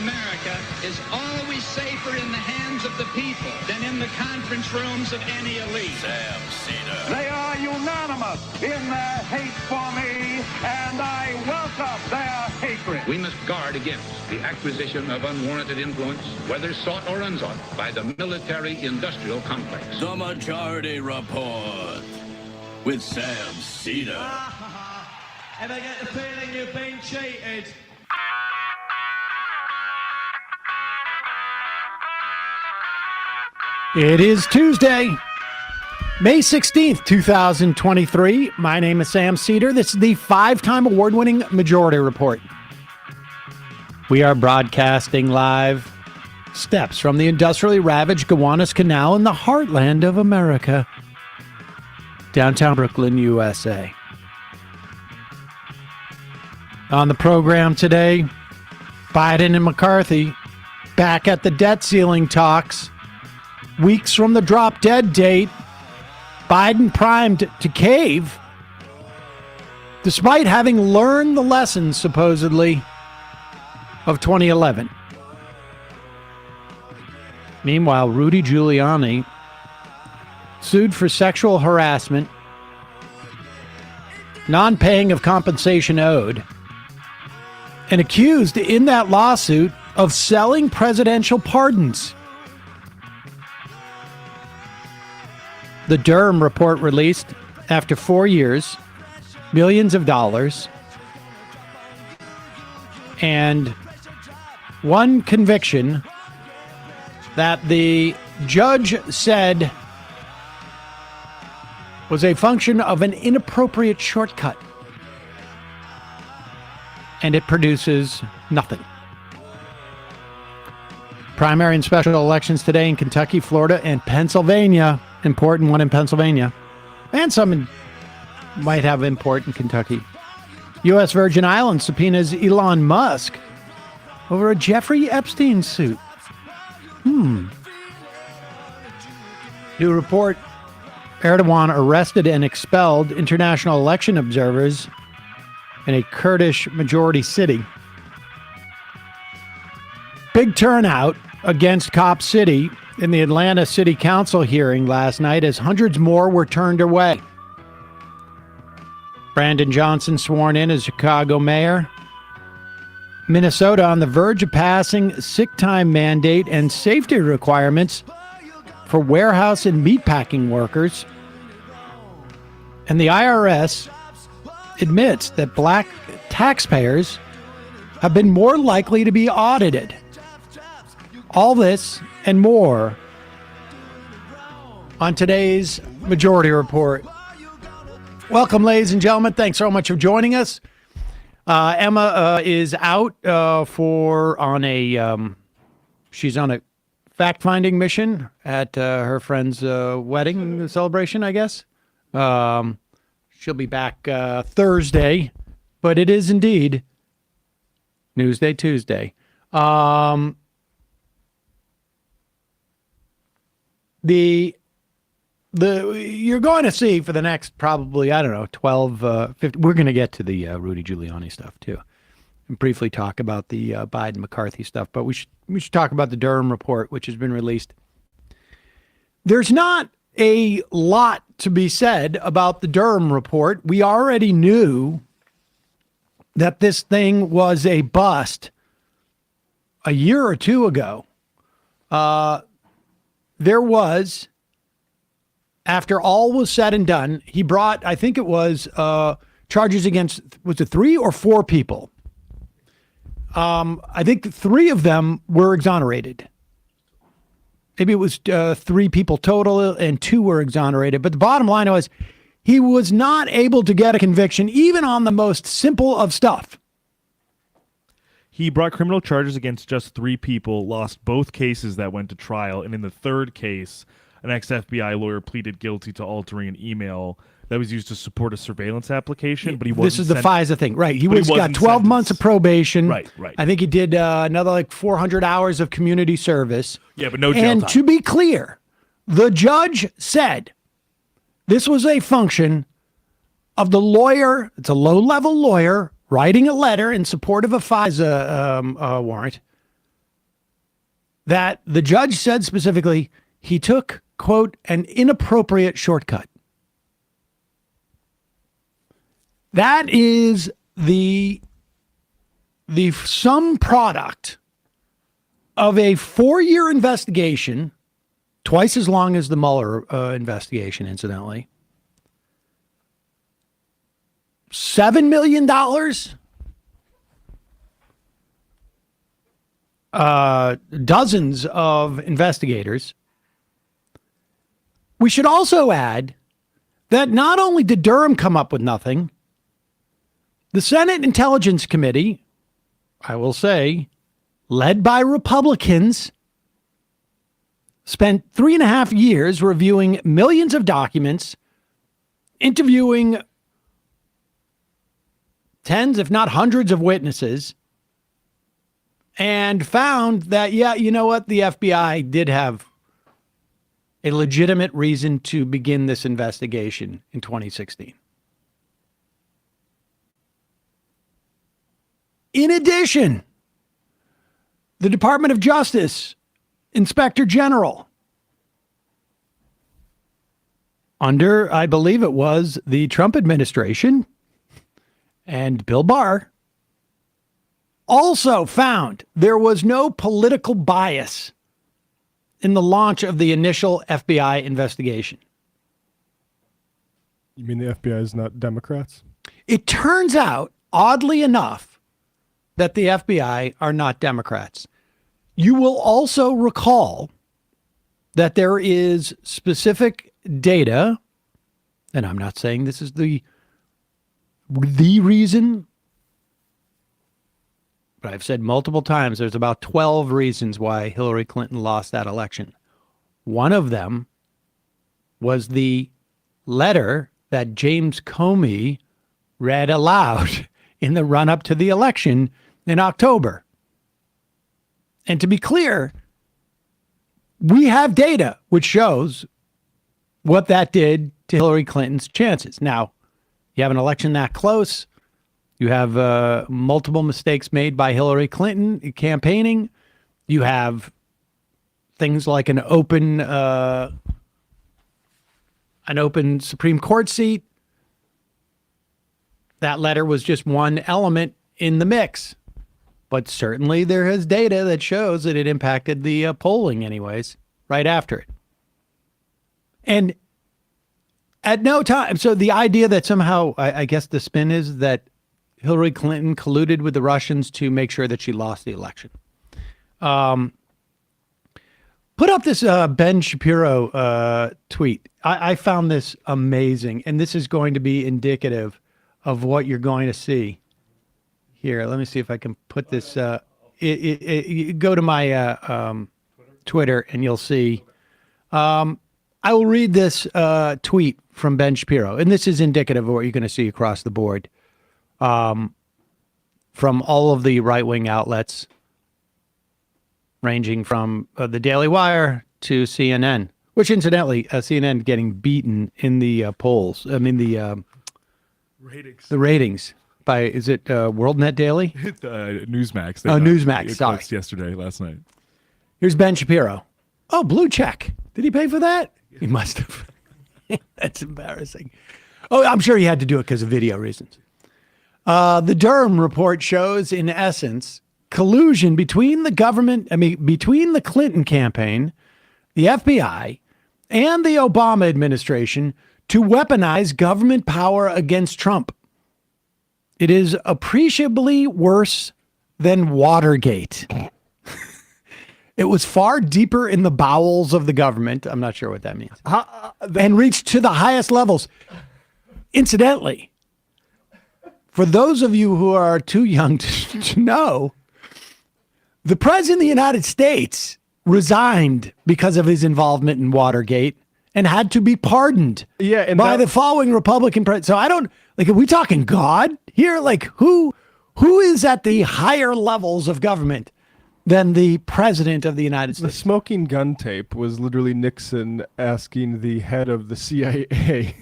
America is always safer in the hands of the people than in the conference rooms of any elite. Sam Seder. They are unanimous in their hate for me, and I welcome their hatred. We must guard against the acquisition of unwarranted influence, whether sought or unsought, by the military-industrial complex. The Majority Report with Sam Seder. Ever get the feeling you've been cheated? It is Tuesday, May 16th, 2023. My name is Sam Seder. This is the 5-time award-winning Majority Report. We are broadcasting live steps from the industrially ravaged Gowanus Canal in the heartland of America, downtown Brooklyn, USA. On the program today, Biden and McCarthy back at the debt ceiling talks. Weeks from the drop-dead date, Biden primed to cave, despite having learned the lessons, supposedly, of 2011. Meanwhile, Rudy Giuliani sued for sexual harassment, non-paying of compensation owed, and accused in that lawsuit of selling presidential pardons. The Durham report released after 4 years, millions of dollars, and one conviction that the judge said was a function of an inappropriate shortcut. And it produces nothing. Primary and special elections today in Kentucky, Florida, and Pennsylvania. Important one in Pennsylvania. And some might have import in Kentucky. U.S. Virgin Islands subpoenas Elon Musk over a Jeffrey Epstein suit. New report. Erdogan arrested and expelled international election observers in a Kurdish majority city. Big turnout against Cop City in the Atlanta City Council hearing last night as hundreds more were turned away. Brandon Johnson sworn in as Chicago mayor. Minnesota on the verge of passing sick time mandate and safety requirements for warehouse and meatpacking workers. And the IRS admits that black taxpayers have been more likely to be audited. All this and more on today's Majority Report. Welcome, ladies and gentlemen. Thanks so much for joining us. Emma is out she's on a fact-finding mission at her friend's wedding celebration, I guess. She'll be back Thursday, but it is indeed Newsday Tuesday. You're going to see for the next probably, 12, 50, we're going to get to the Rudy Giuliani stuff too, and briefly talk about the Biden McCarthy stuff, but we should talk about the Durham report, which has been released. There's not a lot to be said about the Durham report. We already knew that this thing was a bust a year or two ago. There was, after all was said and done, he brought, I think it was, charges against, was it 3 or 4 people? I think 3 of them were exonerated. Maybe it was 3 people total and 2 were exonerated. But the bottom line was he was not able to get a conviction even on the most simple of stuff. He brought criminal charges against just 3 people, lost both cases that went to trial, and in the third case, an ex-FBI lawyer pleaded guilty to altering an email that was used to support a surveillance application, but he wasn't. This is the FISA thing, right? He got 12 months of probation. Right. I think he did another 400 hours of community service. Yeah, but no jail time. And to be clear, the judge said this was a function of the lawyer. It's a low-level lawyer writing a letter in support of a FISA warrant that the judge said specifically he took, quote, an inappropriate shortcut. That is the sum product of a 4-year investigation, twice as long as the Mueller investigation, incidentally. $7 million. Dozens of investigators. We should also add that not only did Durham come up with nothing, the Senate Intelligence Committee, I will say, led by Republicans, spent 3.5 years reviewing millions of documents, interviewing tens, if not hundreds of witnesses, and found that, yeah, you know what? The FBI did have a legitimate reason to begin this investigation in 2016. In addition, the Department of Justice Inspector General, under, I believe it was the Trump administration and Bill Barr, also found there was no political bias in the launch of the initial FBI investigation. You mean the FBI is not Democrats? It turns out, oddly enough, that the FBI are not Democrats. You will also recall that there is specific data, and I'm not saying this is the reason, but I've said multiple times there's about 12 reasons why Hillary Clinton lost that election. One of them was the letter that James Comey read aloud in the run-up to the election in October. And to be clear, we have data which shows what that did to Hillary Clinton's chances. Now, you have an election that close. You have multiple mistakes made by Hillary Clinton campaigning. You have things like an open Supreme Court seat. That letter was just one element in the mix. But certainly there is data that shows that it impacted the polling anyways, right after it. And at no time, so the idea that somehow, I guess the spin is that Hillary Clinton colluded with the Russians to make sure that she lost the election. Put up this Ben Shapiro tweet. I found this amazing, and this is going to be indicative of what you're going to see. Here, let me see if I can put this. Go to my Twitter, and you'll see. I will read this tweet from Ben Shapiro, and this is indicative of what you're going to see across the board from all of the right-wing outlets, ranging from the Daily Wire to CNN, which incidentally, CNN getting beaten in the polls. I mean, the ratings. By, is it WorldNet Daily? Newsmax. Newsmax, sorry. Last night. Here's Ben Shapiro. Oh, blue check. Did he pay for that? He must have. That's embarrassing. Oh, I'm sure he had to do it because of video reasons. The Durham report shows, in essence, collusion between the government, between the Clinton campaign, the FBI, and the Obama administration to weaponize government power against Trump. It is appreciably worse than Watergate. It was far deeper in the bowels of the government. I'm not sure what that means. And reached to the highest levels. Incidentally, for those of you who are too young to know, the President of the United States resigned because of his involvement in Watergate and had to be pardoned by the following Republican president. So I don't, like, are we talking God here? Like, who is at the higher levels of government than the President of the United States? The smoking gun tape was literally Nixon asking the head of the CIA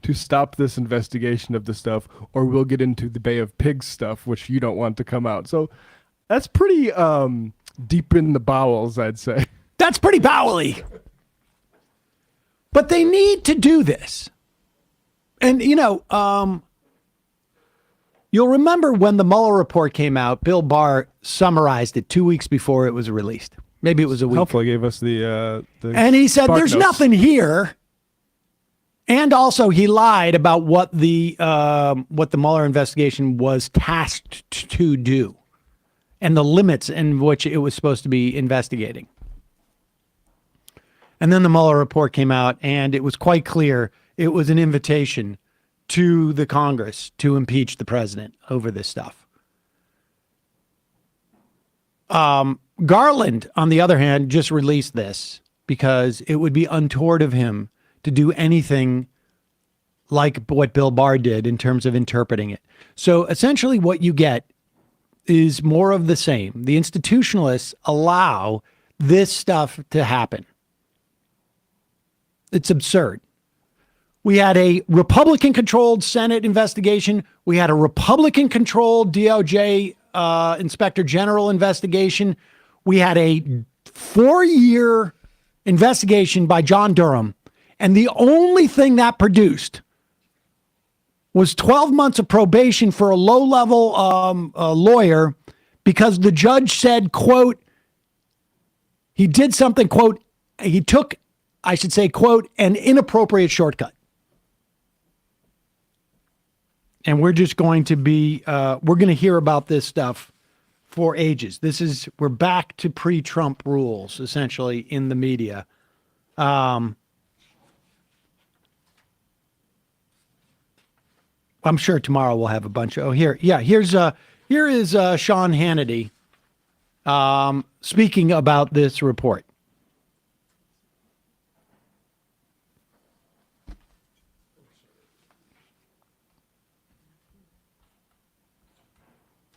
to stop this investigation of the stuff, or we'll get into the Bay of Pigs stuff, which you don't want to come out. So that's pretty deep in the bowels, I'd say. That's pretty bowely. But they need to do this. And, you'll remember when the Mueller report came out, Bill Barr summarized it 2 weeks before it was released. Maybe it was a week. Helpfully gave us the and he said, there's notes. nothing here. And also he lied about what the Mueller investigation was tasked to do and the limits in which it was supposed to be investigating. And then the Mueller report came out, and it was quite clear it was an invitation to the Congress to impeach the president over this stuff. Garland, on the other hand, just released this because it would be untoward of him to do anything like what Bill Barr did in terms of interpreting it. So essentially what you get is more of the same. The institutionalists allow this stuff to happen. It's absurd. We had a Republican-controlled Senate investigation. We had a Republican-controlled DOJ Inspector General investigation. We had a 4-year investigation by John Durham. And the only thing that produced was 12 months of probation for a low-level lawyer because the judge said, quote, he did something, quote, he took, I should say, quote, an inappropriate shortcut. And we're just going to be, we're going to hear about this stuff for ages. We're back to pre-Trump rules, essentially, in the media. I'm sure tomorrow we'll have a bunch of, here is Sean Hannity speaking about this report.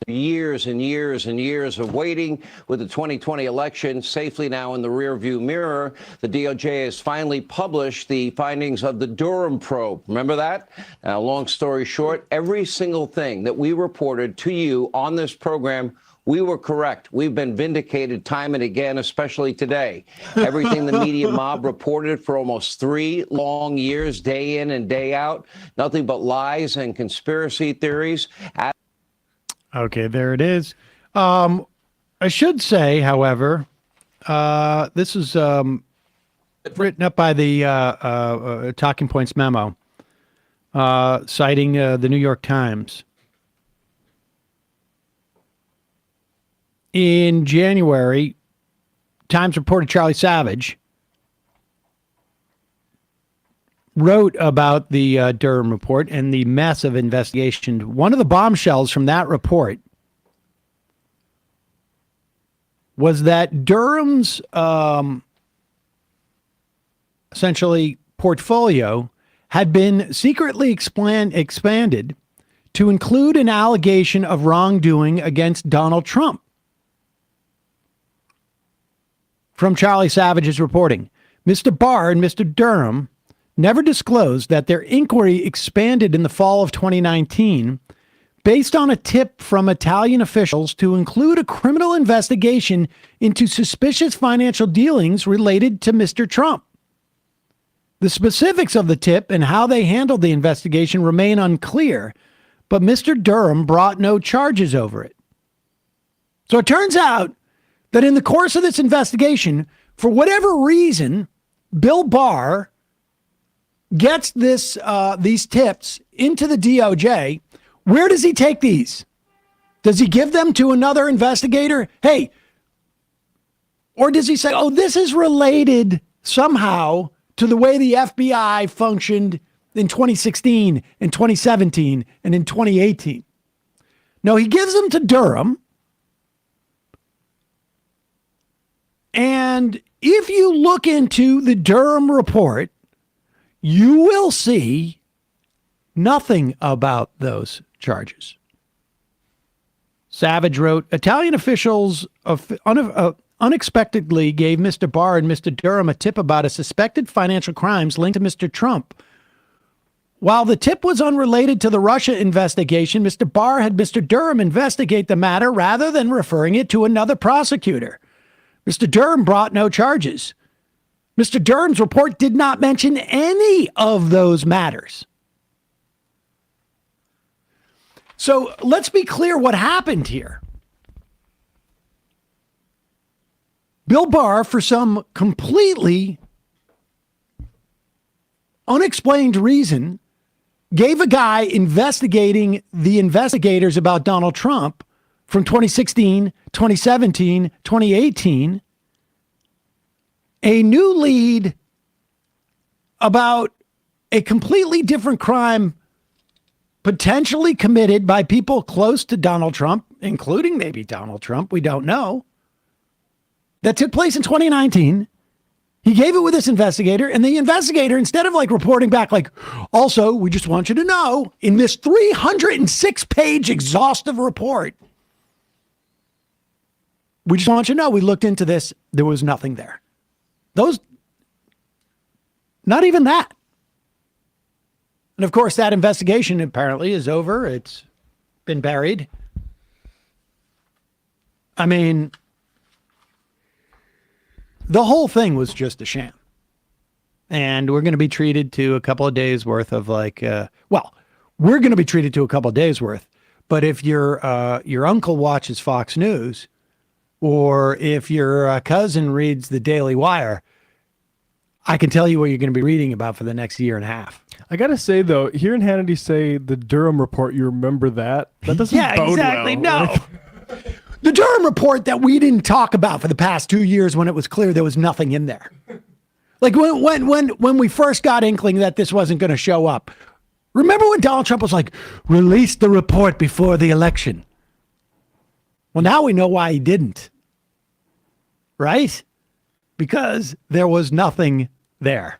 Years and years and years of waiting with the 2020 election safely now in the rearview mirror. The DOJ has finally published the findings of the Durham probe. Remember that? Now, long story short, every single thing that we reported to you on this program, we were correct. We've been vindicated time and again, especially today. Everything the media mob reported for almost 3 long years, day in and day out, nothing but lies and conspiracy theories. Okay, there it is. I should say, however, this is written up by the Talking Points memo, citing the New York Times. In January, Times reported Charlie Savage wrote about the Durham report and the mess of investigation. One of the bombshells from that report was that Durham's essentially portfolio had been secretly expanded to include an allegation of wrongdoing against Donald Trump. From Charlie Savage's reporting, Mr. Barr and Mr. Durham never disclosed that their inquiry expanded in the fall of 2019 based on a tip from Italian officials to include a criminal investigation into suspicious financial dealings related to Mr. Trump. The specifics of the tip and how they handled the investigation remain unclear, but Mr. Durham brought no charges over it. So it turns out that in the course of this investigation, for whatever reason, Bill Barr gets these tips into the DOJ. Where does he take these? Does he give them to another investigator? Hey, or does he say, oh, this is related somehow to the way the FBI functioned in 2016 and 2017 and in 2018? No, he gives them to Durham. And if you look into the Durham report, you will see nothing about those charges. Savage wrote, Italian officials unexpectedly gave Mr. Barr and Mr. Durham a tip about a suspected financial crimes linked to Mr. Trump. While the tip was unrelated to the Russia investigation, Mr. Barr had Mr. Durham investigate the matter rather than referring it to another prosecutor. Mr. Durham brought no charges. Mr. Durham's report did not mention any of those matters. So let's be clear what happened here. Bill Barr, for some completely unexplained reason, gave a guy investigating the investigators about Donald Trump from 2016, 2017, 2018, a new lead about a completely different crime potentially committed by people close to Donald Trump, including maybe Donald Trump, we don't know, that took place in 2019. He gave it with this investigator, and the investigator, instead of like reporting back, like, also, we just want you to know, in this 306-page exhaustive report, we just want you to know, we looked into this, there was nothing there. Not even that. And of course, that investigation apparently is over. It's been buried. I mean, the whole thing was just a sham. And we're going to be treated to a couple of days worth of we're going to be treated to a couple of days worth. But if your uncle watches Fox News, or if your cousin reads the Daily Wire, I can tell you what you're going to be reading about for the next year and a half. I got to say, though, hearing Hannity say the Durham report, you remember that? That doesn't bode exactly. well. No. The Durham report that we didn't talk about for the past 2 years when it was clear there was nothing in there. Like when we first got inkling that this wasn't going to show up. Remember when Donald Trump was like, release the report before the election? Well, now we know why he didn't. Right? Because there was nothing there.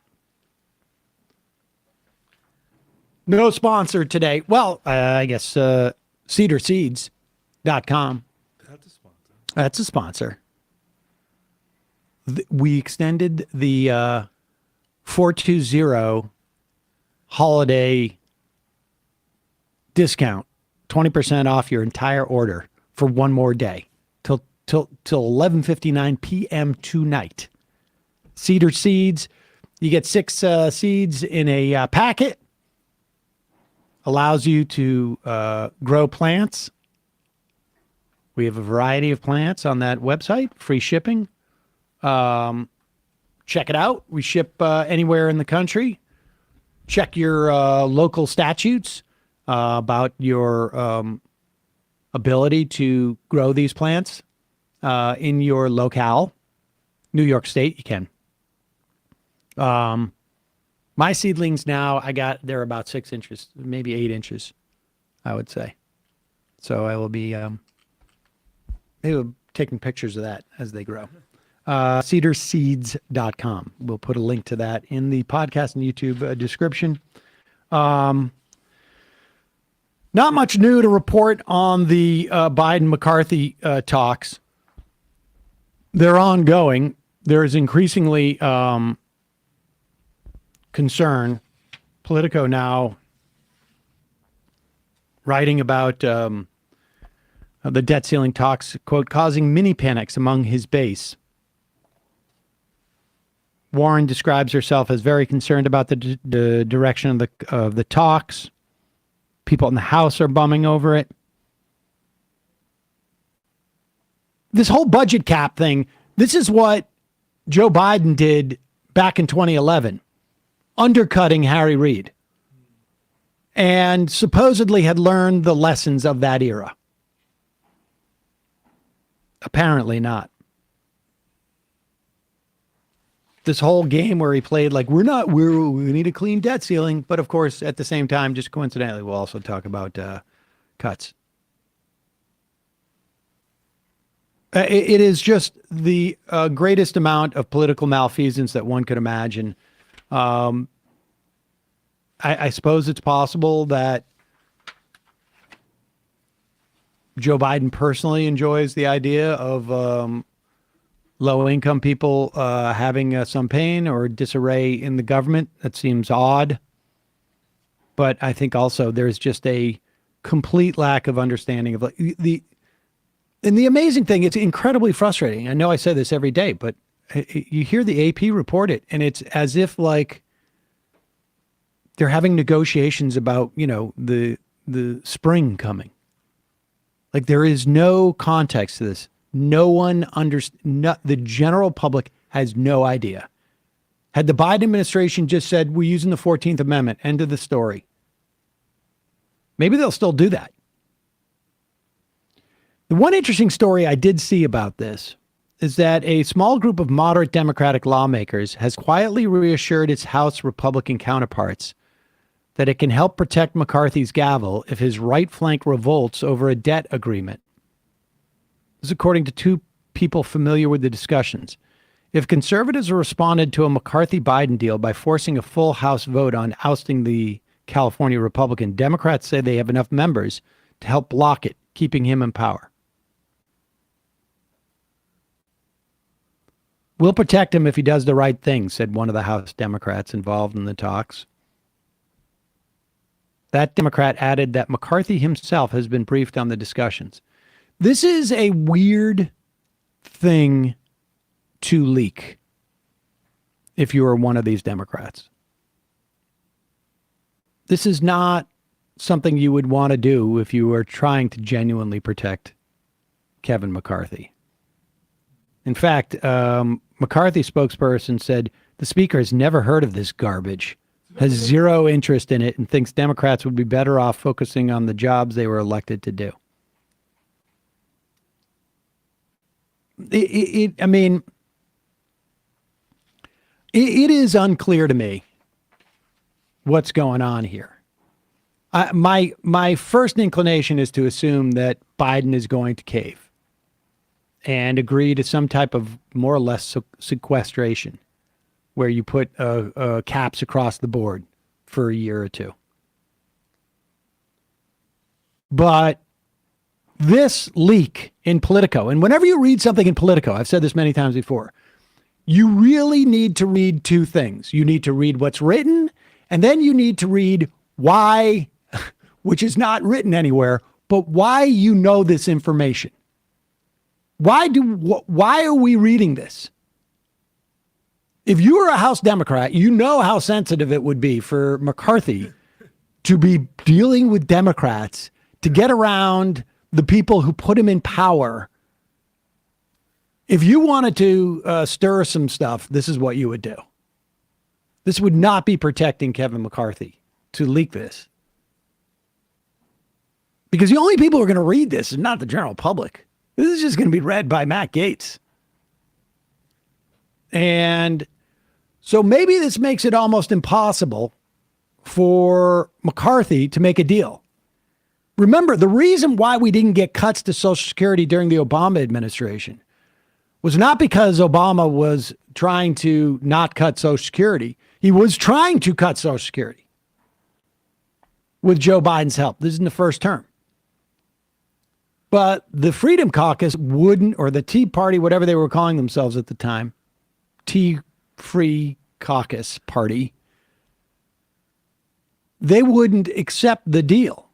No sponsor today. Well, I guess cedarseeds.com. That's a sponsor. We extended the 420 holiday discount, 20% off your entire order for one more day till 11:59 p.m. tonight. Cedar Seeds. You get 6 seeds in a packet. Allows you to grow plants. We have a variety of plants on that website. Free shipping. Check it out. We ship anywhere in the country. Check your local statutes about your ability to grow these plants in your locale. New York State, you can. My seedlings now, they're about 6 inches, maybe 8 inches, I would say. So I will be taking pictures of that as they grow. Cedarseeds.com. We'll put a link to that in the podcast and YouTube description. Not much new to report on the Biden-McCarthy talks. They're ongoing. There is increasingly concern. Politico now writing about the debt ceiling talks, quote, causing mini panics among his base. Warren describes herself as very concerned about the direction of the talks. People in the House are bumming over it. This whole budget cap thing, this is what Joe Biden did back in 2011, undercutting Harry Reid, and supposedly had learned the lessons of that era. Apparently not. This whole game where he played like, we need a clean debt ceiling. But of course, at the same time, just coincidentally, we'll also talk about cuts. It is just the greatest amount of political malfeasance that one could imagine. I suppose it's possible that Joe Biden personally enjoys the idea of low-income people having some pain or disarray in the government. That seems odd. But I think also there's just a complete lack of understanding of And the amazing thing, it's incredibly frustrating. I know I say this every day, but you hear the AP report it, and it's as if like they're having negotiations about, the spring coming. Like there is no context to this. No one the general public has no idea. Had the Biden administration just said, we're using the 14th Amendment, end of the story, maybe they'll still do that. The one interesting story I did see about this is that a small group of moderate Democratic lawmakers has quietly reassured its House Republican counterparts that it can help protect McCarthy's gavel if his right flank revolts over a debt agreement. This is according to two people familiar with the discussions. If conservatives responded to a McCarthy-Biden deal by forcing a full House vote on ousting the California Republican, Democrats say they have enough members to help block it, keeping him in power. We'll protect him if he does the right thing, said one of the House Democrats involved in the talks. That Democrat added that McCarthy himself has been briefed on the discussions. This is a weird thing to leak if you are one of these Democrats. This is not something you would want to do if you were trying to genuinely protect Kevin McCarthy. In fact, McCarthy spokesperson said the speaker has never heard of this garbage, has zero interest in it, and thinks Democrats would be better off focusing on the jobs they were elected to do. It is unclear to me what's going on here. My first inclination is to assume that Biden is going to cave and agree to some type of more or less sequestration where you put caps across the board for a year or two. But this leak in Politico, and whenever you read something in Politico, I've said this many times before, you really need to read two things. You need to read what's written, and then you need to read why, which is not written anywhere, but why you know this information. Why are we reading this? If you were a House Democrat, you know how sensitive it would be for McCarthy to be dealing with Democrats to get around the people who put him in power. If you wanted to stir some stuff, this is what you would do. This would not be protecting Kevin McCarthy to leak this. Because the only people who are going to read this is not the general public. This is just going to be read by Matt Gaetz. And so maybe this makes it almost impossible for McCarthy to make a deal. Remember, the reason why we didn't get cuts to Social Security during the Obama administration was not because Obama was trying to not cut Social Security. He was trying to cut Social Security with Joe Biden's help. This is in the first term. But the Freedom Caucus wouldn't, or the Tea Party, whatever they were calling themselves at the time, Tea Free Caucus Party, they wouldn't accept the deal.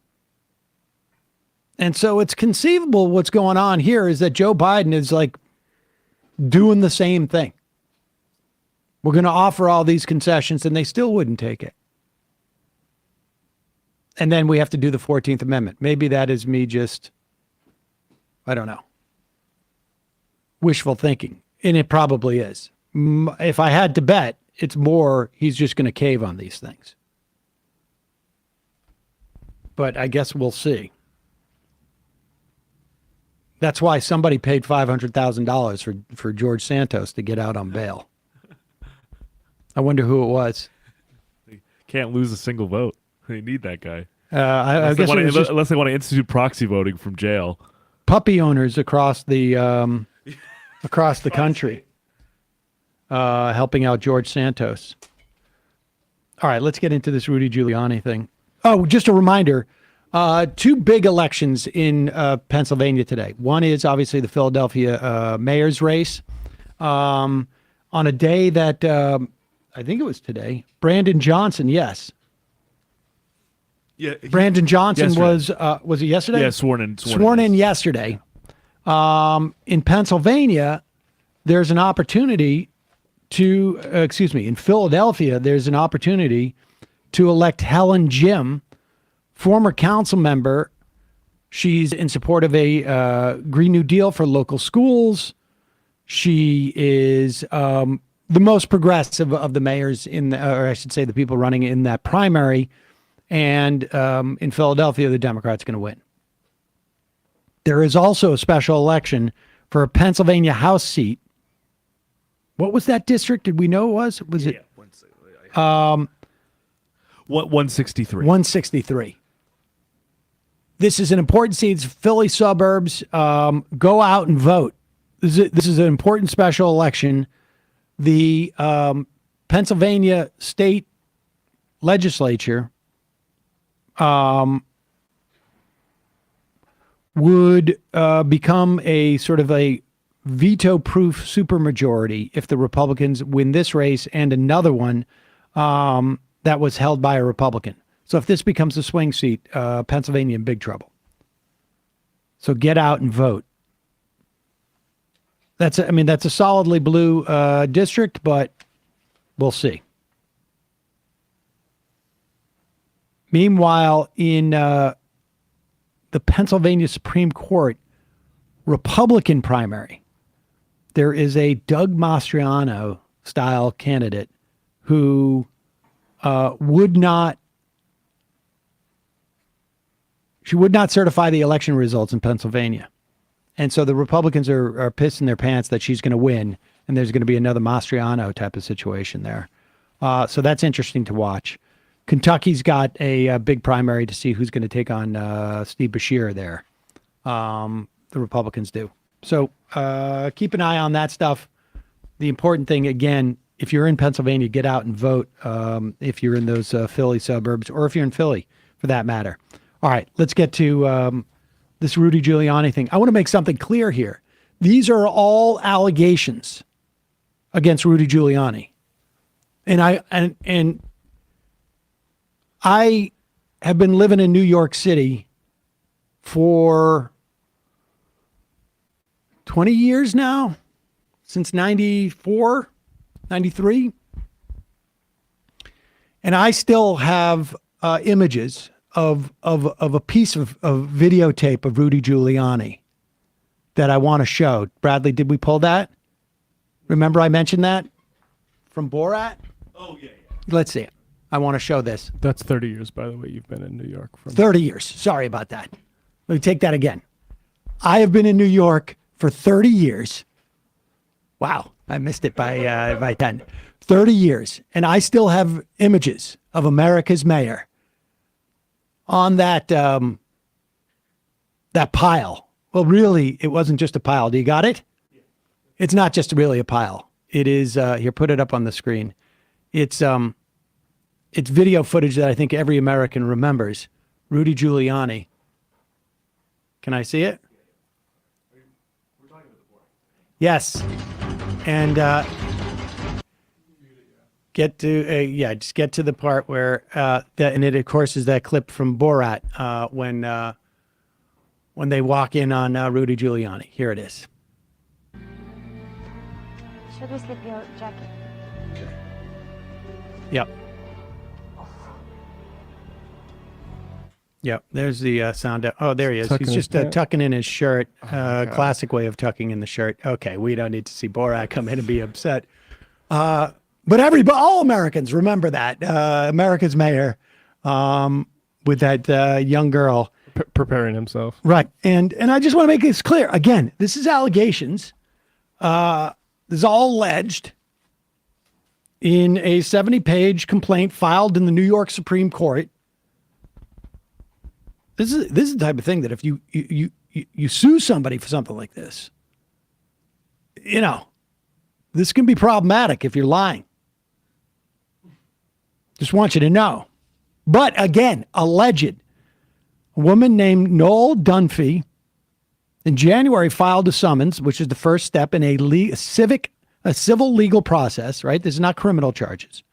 And so it's conceivable what's going on here is that Joe Biden is like doing the same thing. We're going to offer all these concessions, and they still wouldn't take it. And then we have to do the 14th Amendment. Maybe that is me just, I don't know, wishful thinking. And it probably is. If I had to bet, it's more he's just going to cave on these things. But I guess we'll see. That's why somebody paid $500,000 for George Santos to get out on bail. I wonder who it was. They can't lose a single vote. They need that guy. Unless they want to institute proxy voting from jail. Puppy owners across the country helping out George Santos. All right, let's get into this Rudy Giuliani thing. Oh, just a reminder, two big elections in Pennsylvania today. One is obviously the Philadelphia mayor's race. On a day that, I think it was today, Brandon Johnson, yes. Yeah, Brandon Johnson was it yesterday? Yeah, sworn in. Sworn in yesterday. In Pennsylvania, there's an opportunity to, in Philadelphia, there's an opportunity to elect Helen Jim, former council member. She's in support of a Green New Deal for local schools. She is the most progressive of the mayors or I should say the people running in that primary. And in Philadelphia, the Democrat's going to win. There is also a special election for a Pennsylvania House seat. What was that district? Did we know it was? Was it 163? 163. This is an important seat. It's Philly suburbs. Go out and vote. This is an important special election. The Pennsylvania state legislature would become a sort of a veto-proof supermajority if the Republicans win this race and another one that was held by a Republican. So if this becomes a swing seat, Pennsylvania in big trouble. So get out and vote. That's a solidly blue district, but we'll see. Meanwhile, in the Pennsylvania Supreme Court Republican primary, there is a Doug Mastriano style candidate who would not certify the election results in Pennsylvania. And so the Republicans are pissing their pants that she's going to win, and there's going to be another Mastriano type of situation there. So that's interesting to watch. Kentucky's got a big primary to see who's going to take on Steve Beshear there. The Republicans do. So keep an eye on that stuff. The important thing, again, if you're in Pennsylvania, get out and vote if you're in those Philly suburbs, or if you're in Philly, for that matter. All right, let's get to this Rudy Giuliani thing. I want to make something clear here. These are all allegations against Rudy Giuliani. And I have been living in New York City for 20 years now, since 94, 93. And I still have images of a piece of videotape of Rudy Giuliani that I want to show. Bradley, did we pull that? Remember I mentioned that from Borat? Oh, yeah. Let's see it. I want to show this. That's 30 years, by the way, you've been in New York. 30 years. Sorry about that. Let me take that again. I have been in New York for 30 years. Wow. I missed it by 10. 30 years. And I still have images of America's mayor on that pile. Well, really, it wasn't just a pile. Do you got it? It's not just really a pile. It is, here, put it up on the screen. It's video footage that I think every American remembers. Rudy Giuliani. Can I see it? Yes. And just get to the part where and it of course is that clip from Borat when they walk in on Rudy Giuliani. Here it is. Should we slip your jacket? Yep. Yep. There's the sound. Oh, there he is. He's just tucking in his shirt. Classic way of tucking in the shirt. Okay, we don't need to see Borat come in and be upset. But all Americans remember that America's mayor with that young girl preparing himself. Right. And I just want to make this clear. Again, this is allegations. This is all alleged in a 70-page complaint filed in the New York Supreme Court. This is the type of thing that if you sue somebody for something like this, this can be problematic if you're lying. Just want you to know. But again, alleged. A woman named Noel Dunphy in January filed a summons, which is the first step in a civil legal process, right? This is not criminal charges.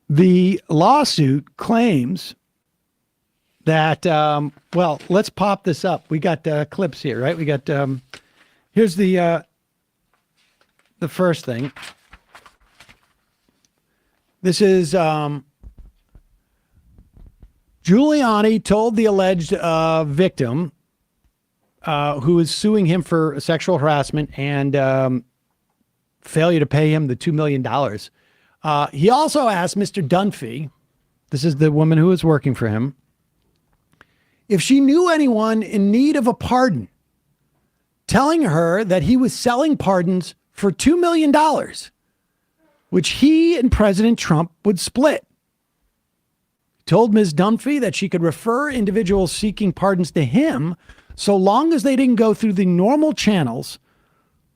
The lawsuit claims that, well, let's pop this up. We got clips here, right? We got, here's the first thing. This is Giuliani told the alleged victim who is suing him for sexual harassment and failure to pay him the $2 million. He also asked Mr. Dunphy, this is the woman who was working for him, if she knew anyone in need of a pardon, telling her that he was selling pardons for $2 million, which he and President Trump would split. He told Ms. Dunphy that she could refer individuals seeking pardons to him so long as they didn't go through the normal channels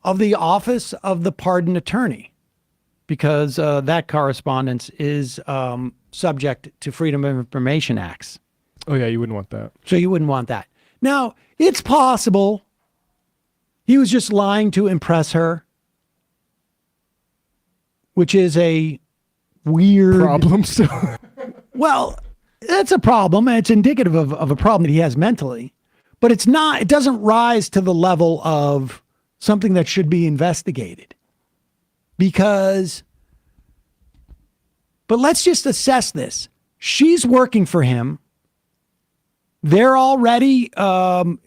of the Office of the Pardon Attorney, because that correspondence is subject to Freedom of Information Acts. Oh, yeah, you wouldn't want that. So you wouldn't want that. Now, it's possible he was just lying to impress her, which is a weird problem still. Well, that's a problem. It's indicative of a problem that he has mentally, but it's not, it doesn't rise to the level of something that should be investigated because, but let's just assess this. She's working for him. They're already,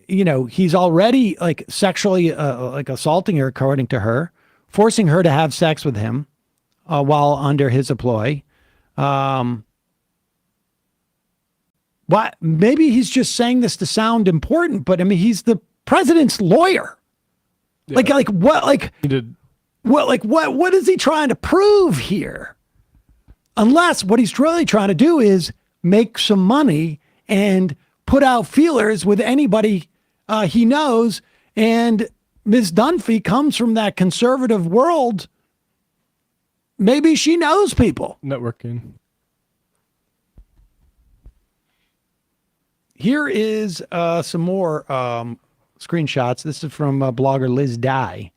he's already like sexually like assaulting her, according to her, forcing her to have sex with him while under his employ. What? Maybe he's just saying this to sound important, but I mean, he's the president's lawyer. Yeah. What is he trying to prove here? Unless what he's really trying to do is make some money and put out feelers with anybody he knows. And Ms. Dunphy comes from that conservative world. Maybe she knows people. Networking. Here is some more screenshots. This is from blogger Liz Dye.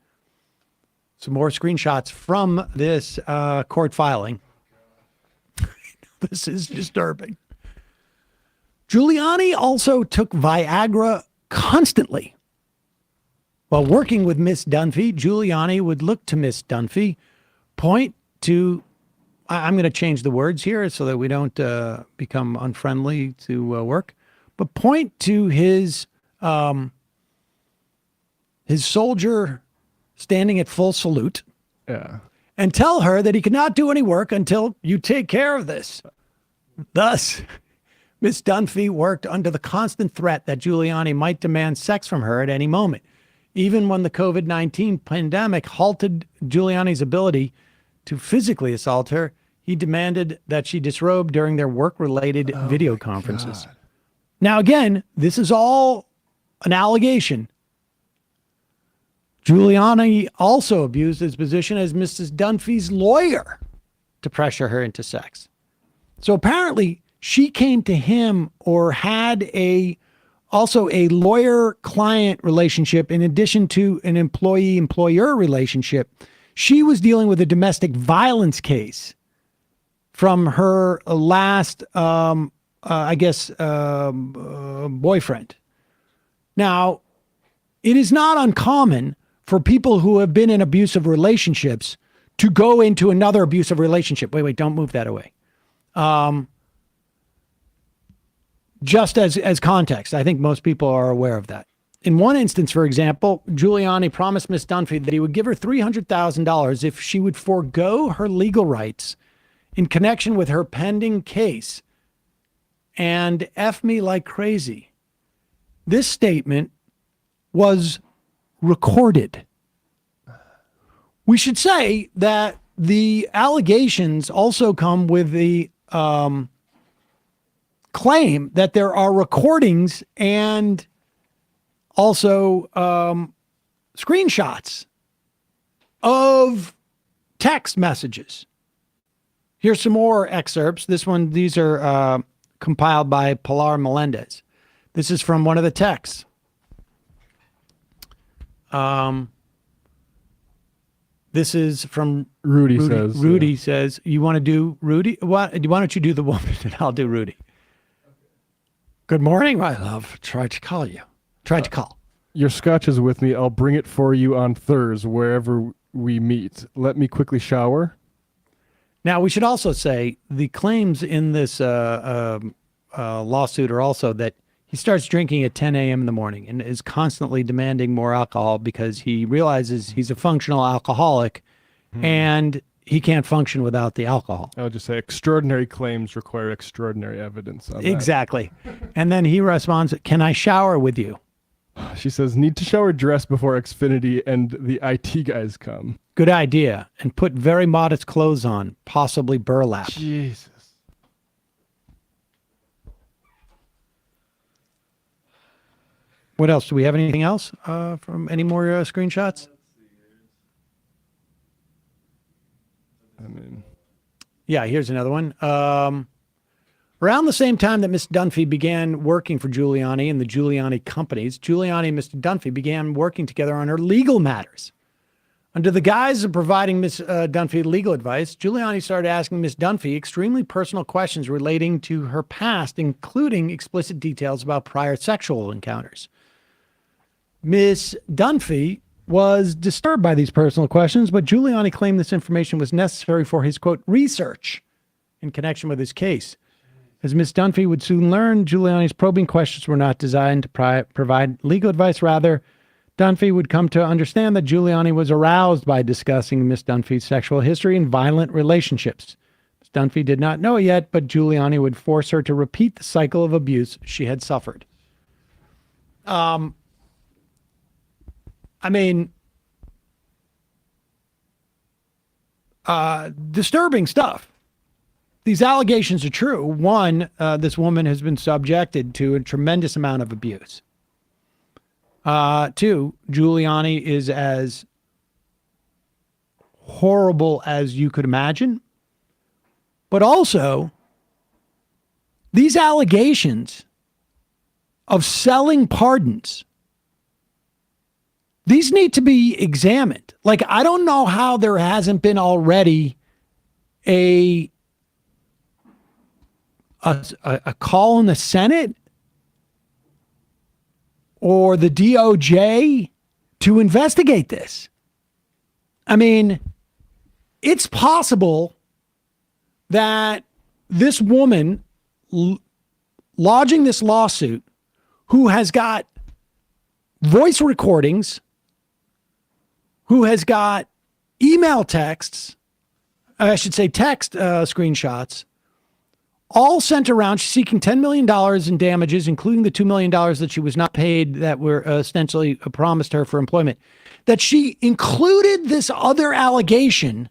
Some more screenshots from this court filing. This is disturbing. Giuliani also took Viagra constantly. While working with Miss Dunphy, Giuliani would look to Miss Dunphy, point to, I'm going to change the words here so that we don't become unfriendly to work, but point to his soldier standing at full salute. Yeah. And tell her that he cannot do any work until you take care of this. Thus, Miss Dunphy worked under the constant threat that Giuliani might demand sex from her at any moment. Even when the COVID-19 pandemic halted Giuliani's ability to physically assault her, he demanded that she disrobe during their work-related video conferences. God. Now, again, this is all an allegation. Giuliani also abused his position as Mrs. Dunphy's lawyer to pressure her into sex. So apparently she came to him or had also a lawyer-client relationship in addition to an employee-employer relationship. She was dealing with a domestic violence case from her last, boyfriend. Now, it is not uncommon for people who have been in abusive relationships to go into another abusive relationship. Wait, don't move that away. Just as context, I think most people are aware of that. In one instance, for example, Giuliani promised Miss Dunphy that he would give her $300,000 if she would forego her legal rights in connection with her pending case and F me like crazy. This statement was recorded. We should say that the allegations also come with the claim that there are recordings and also screenshots of text messages. Here's some more excerpts. These are compiled by Pilar Melendez. This is from one of the texts. This is from Rudy. Rudy says, you want to do Rudy? Why don't you do the woman and I'll do Rudy? Good morning, my love. Tried to call you. Tried to call. Your scotch is with me. I'll bring it for you on Thursday, wherever we meet. Let me quickly shower. Now, we should also say the claims in this lawsuit are also that he starts drinking at 10 a.m. in the morning and is constantly demanding more alcohol because he realizes he's a functional alcoholic and he can't function without the alcohol. I would just say extraordinary claims require extraordinary evidence. On that. Exactly. And then he responds, "Can I shower with you?" She says, "Need to shower dress before Xfinity and the IT guys come." Good idea. And put very modest clothes on, possibly burlap. Jesus. What else? Do we have anything else from any more screenshots? Yeah, here's another one. Around the same time that Ms. Dunphy began working for Giuliani and the Giuliani companies, Giuliani and Mr. Dunphy began working together on her legal matters. Under the guise of providing Ms. Dunphy legal advice, Giuliani started asking Ms. Dunphy extremely personal questions relating to her past, including explicit details about prior sexual encounters. Ms. Dunphy was disturbed by these personal questions, but Giuliani claimed this information was necessary for his, quote, research in connection with his case. As Ms. Dunphy would soon learn, Giuliani's probing questions were not designed to provide legal advice. Rather, Dunphy would come to understand that Giuliani was aroused by discussing Ms. Dunphy's sexual history and violent relationships. Ms. Dunphy did not know it yet, but Giuliani would force her to repeat the cycle of abuse she had suffered. I mean, disturbing stuff. These allegations are true. One, this woman has been subjected to a tremendous amount of abuse. Two, Giuliani is as horrible as you could imagine. But also, these allegations of selling pardons, these need to be examined. Like, I don't know how there hasn't been already a call in the Senate or the DOJ to investigate this. I mean, it's possible that this woman lodging this lawsuit, who has got voice recordings, who has got email texts, I should say text screenshots, all sent around. She's seeking $10 million in damages, including the $2 million that she was not paid that were ostensibly promised her for employment. That she included this other allegation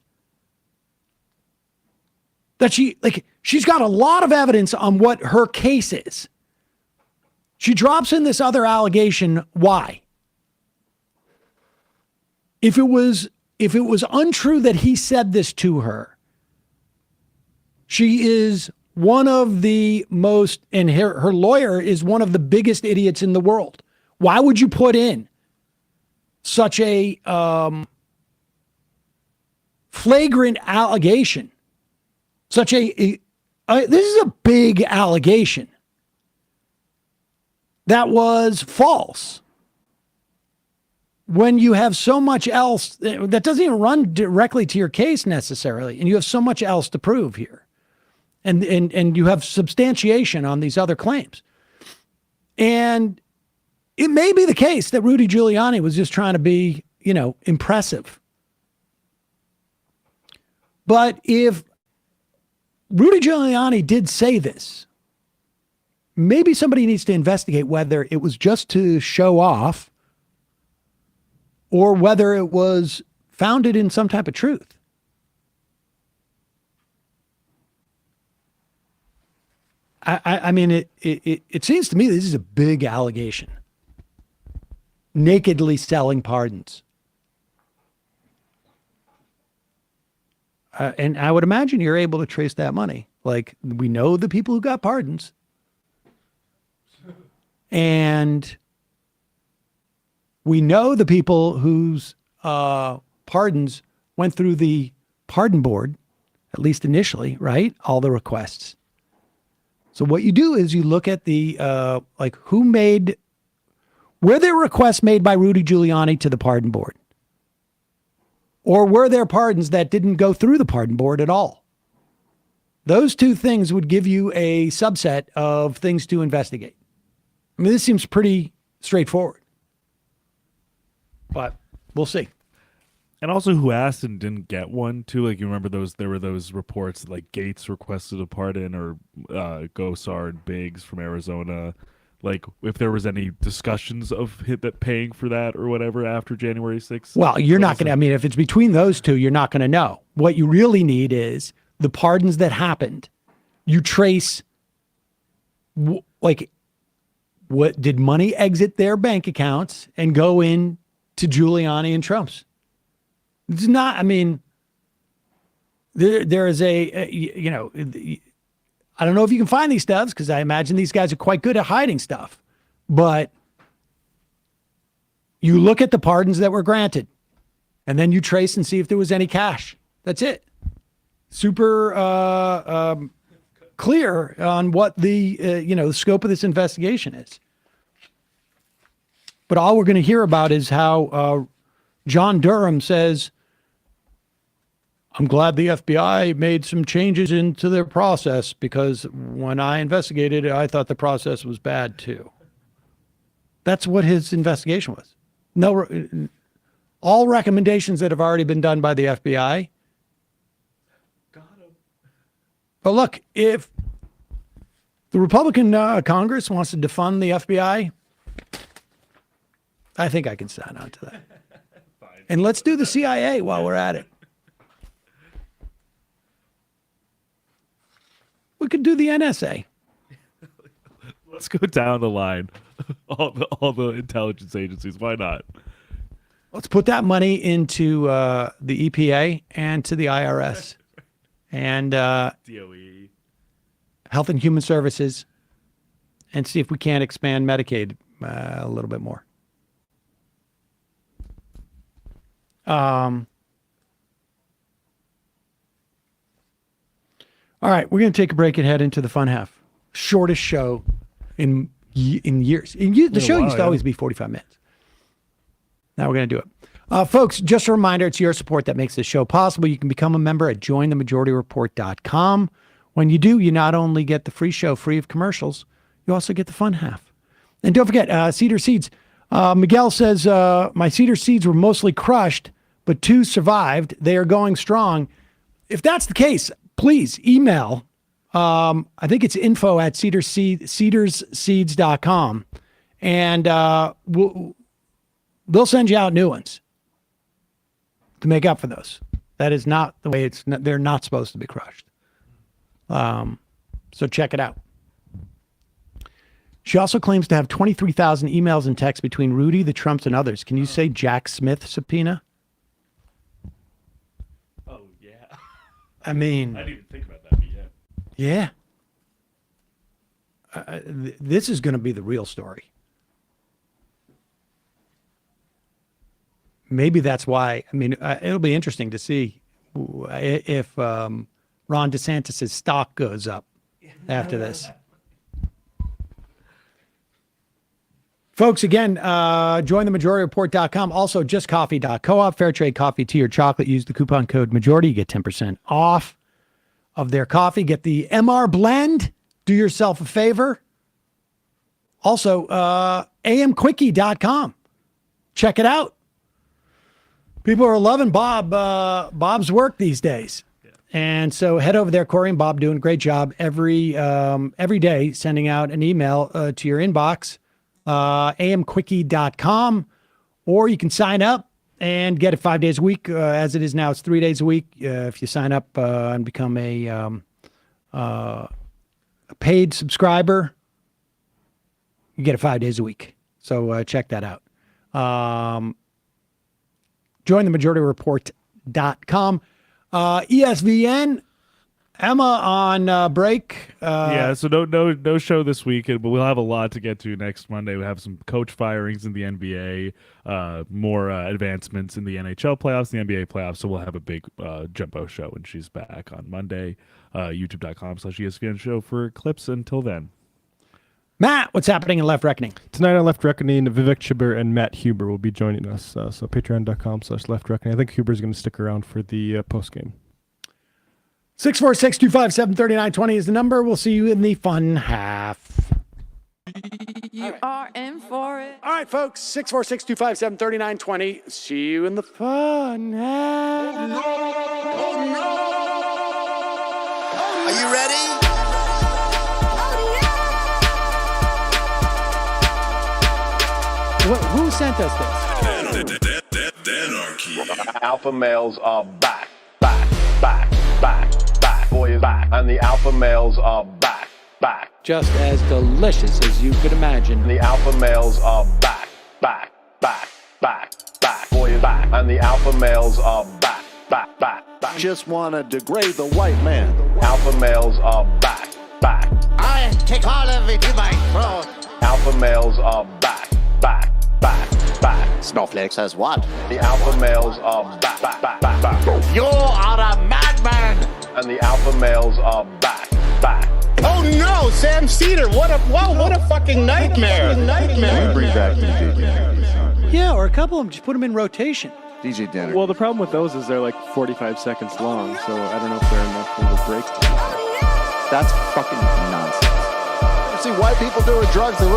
that she's got a lot of evidence on what her case is. She drops in this other allegation. Why? If it was untrue that he said this to her, she is one of the most, and her lawyer is one of the biggest idiots in the world. Why would you put in such a flagrant allegation? This is a big allegation that was false. When you have so much else that doesn't even run directly to your case necessarily, and you have so much else to prove here. And you have substantiation on these other claims. And it may be the case that Rudy Giuliani was just trying to be, impressive. But if Rudy Giuliani did say this, maybe somebody needs to investigate whether it was just to show off or whether it was founded in some type of truth. I mean, it seems to me this is a big allegation. Nakedly selling pardons. And I would imagine you're able to trace that money. Like, we know the people who got pardons. And we know the people whose pardons went through the pardon board, at least initially, right? All the requests. So what you do is you look at the were there requests made by Rudy Giuliani to the pardon board? Or were there pardons that didn't go through the pardon board at all? Those two things would give you a subset of things to investigate. I mean, this seems pretty straightforward, but we'll see. And also, who asked and didn't get one too? Like, you remember there were those reports that, like, Gates requested a pardon, or Gosar and Biggs from Arizona. Like, if there was any discussions of that paying for that or whatever after January 6th. Well, you're not going to. I mean, if it's between those two, you're not going to know. What you really need is the pardons that happened. You trace, what did money exit their bank accounts and go in to Giuliani and Trump's? It's not, I mean, there is I don't know if you can find these stuffs, because I imagine these guys are quite good at hiding stuff, but you look at the pardons that were granted and then you trace and see if there was any cash. That's it. Super clear on what the scope of this investigation is. But all we're going to hear about is how John Durham says, I'm glad the FBI made some changes into their process, because when I investigated it, I thought the process was bad too. That's what his investigation was. No, all recommendations that have already been done by the FBI. But look, if the Republican Congress wants to defund the FBI, I think I can sign on to that. And let's do the CIA while we're at it. We could do the NSA. Let's go down the line. All the intelligence agencies. Why not? Let's put that money into the EPA and to the IRS and DOE, Health and Human Services, and see if we can't expand Medicaid a little bit more. All right, we're going to take a break and head into the fun half. Shortest show in years. The show used to always be 45 minutes. Now we're going to do it. Folks, just a reminder, it's your support that makes this show possible. You can become a member at jointhemajorityreport.com. When you do, you not only get the free show free of commercials, you also get the fun half. And don't forget, Cedar Seeds. Miguel says, my Cedar Seeds were mostly crushed, but 2 survived. They are going strong. If that's the case, please email. I think it's info@cedarsseeds.com, and they'll send you out new ones to make up for those. That is not the way they're not supposed to be crushed. So check it out. She also claims to have 23,000 emails and texts between Rudy, the Trumps, and others. Can you say Jack Smith subpoena? Oh, yeah. I mean, I didn't even think about that, but yeah. Yeah. This is going to be the real story. Maybe that's why. I mean, it'll be interesting to see if Ron DeSantis' stock goes up after this. Folks, again, jointhemajorityreport.com. Also, justcoffee.coop. Fair trade coffee, tea, or chocolate. Use the coupon code majority. You get 10% off of their coffee. Get the MR blend. Do yourself a favor. Also, amquickie.com. Check it out. People are loving Bob's work these days. Yeah. And so head over there. Corey and Bob doing a great job every day, sending out an email to your inbox. amquickie.com, or you can sign up and get it 5 days a week. As it is now, it's 3 days a week. If you sign up and become a paid subscriber, you get it 5 days a week. So check that out. JoinTheMajorityReport.com. ESVN Emma on break. Yeah, so no show this week, but we'll have a lot to get to next Monday. We have some coach firings in the NBA, more advancements in the NHL playoffs, the NBA playoffs. So we'll have a big jumbo show when she's back on Monday. YouTube.com/ESPN show for clips. Until then, Matt, what's happening in Left Reckoning? Tonight on Left Reckoning, Vivek Chibber and Matt Huber will be joining us. So patreon.com/Left Reckoning. I think Huber's going to stick around for the post game. 646-257-3920 is the number. We'll see you in the fun half. You are in for it. All right, folks. 646-257-3920. See you in the fun half. Oh, no. Are you ready? Who sent us this? Anarchy. Alpha males are back. Boy is back. And the alpha males are back. Just as delicious as you could imagine. The alpha males are back. Boy is back. And the alpha males are back. Just want to degrade the white man. Alpha males are back. I take all of it in my throat. Alpha males are back. Snowflake says what? The alpha males are back. You are a madman. And the alpha males are back. Oh no, Sam Seder! What a fucking nightmare! Bring back DJ Denner. Yeah, or a couple of them. Just put them in rotation. DJ Denner. Well, the problem with those is they're like 45 seconds long, so I don't know if they're enough of a break. That's fucking nonsense. See white people doing drugs, they look